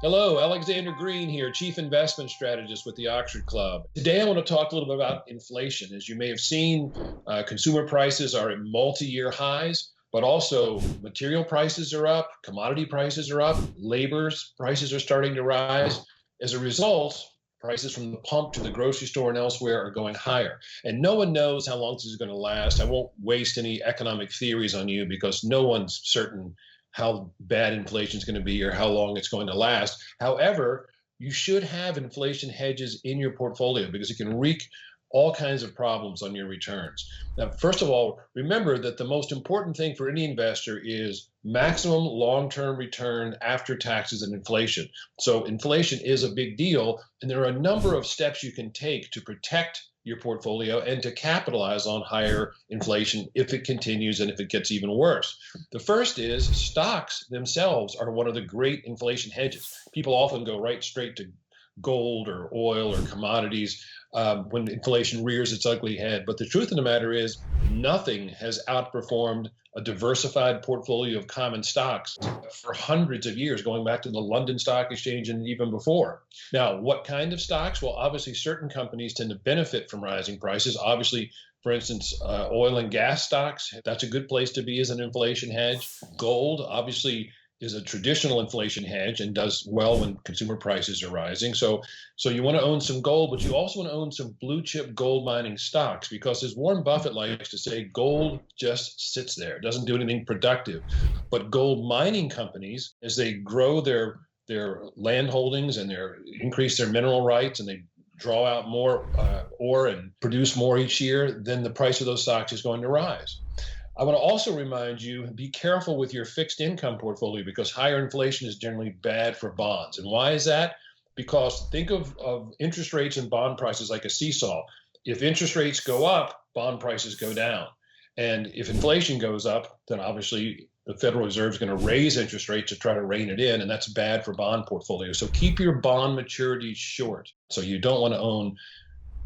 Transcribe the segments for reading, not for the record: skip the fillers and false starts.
Hello, Alexander Green here, Chief Investment Strategist with the Oxford Club. Today, I want to talk a little bit about inflation. As you may have seen, consumer prices are at multi-year highs, but also material prices are up, commodity prices are up, labor prices are starting to rise. As a result, prices from the pump to the grocery store and elsewhere are going higher. And no one knows how long this is going to last. I won't waste any economic theories on you because no one's certain how bad inflation is going to be or how long it's going to last. However, you should have inflation hedges in your portfolio because it can wreak all kinds of problems on your returns. Now, first of all, remember that the most important thing for any investor is maximum long-term return after taxes and inflation. So inflation is a big deal, and there are a number of steps you can take to protect your portfolio and to capitalize on higher inflation if it continues and if it gets even worse. The first is stocks themselves are one of the great inflation hedges. People often go right straight to gold or oil or commodities when inflation rears its ugly head. But the truth of the matter is nothing has outperformed a diversified portfolio of common stocks for hundreds of years, going back to the London Stock Exchange and even before. Now, what kind of stocks? Well, obviously, certain companies tend to benefit from rising prices. Obviously, for instance, oil and gas stocks, that's a good place to be as an inflation hedge. Gold, obviously, is a traditional inflation hedge and does well when consumer prices are rising. So you want to own some gold, but you also want to own some blue chip gold mining stocks because, as Warren Buffett likes to say, gold just sits there. It doesn't do anything productive. But gold mining companies, as they grow their land holdings and increase their mineral rights and they draw out more ore and produce more each year, then the price of those stocks is going to rise. I want to also remind you, be careful with your fixed income portfolio because higher inflation is generally bad for bonds. And why is that? Because think of interest rates and bond prices like a seesaw. If interest rates go up, bond prices go down. And if inflation goes up, then obviously the Federal Reserve is going to raise interest rates to try to rein it in, and that's bad for bond portfolios. So keep your bond maturities short. So you don't want to own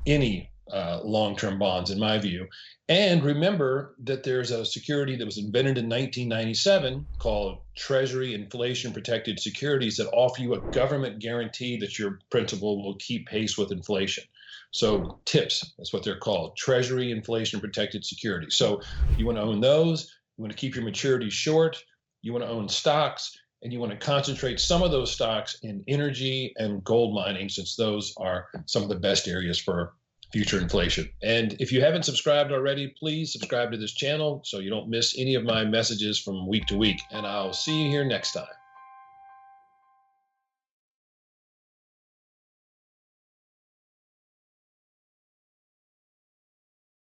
any long-term bonds, in my view. And remember that there's a security that was invented in 1997 called Treasury Inflation Protected Securities that offer you a government guarantee that your principal will keep pace with inflation. So TIPS, that's what they're called, Treasury Inflation Protected Securities. So you want to own those. You want to keep your maturities short. You want to own stocks. And you want to concentrate some of those stocks in energy and gold mining, since those are some of the best areas for future inflation. And if you haven't subscribed already, please subscribe to this channel so you don't miss any of my messages from week to week. And I'll see you here next time.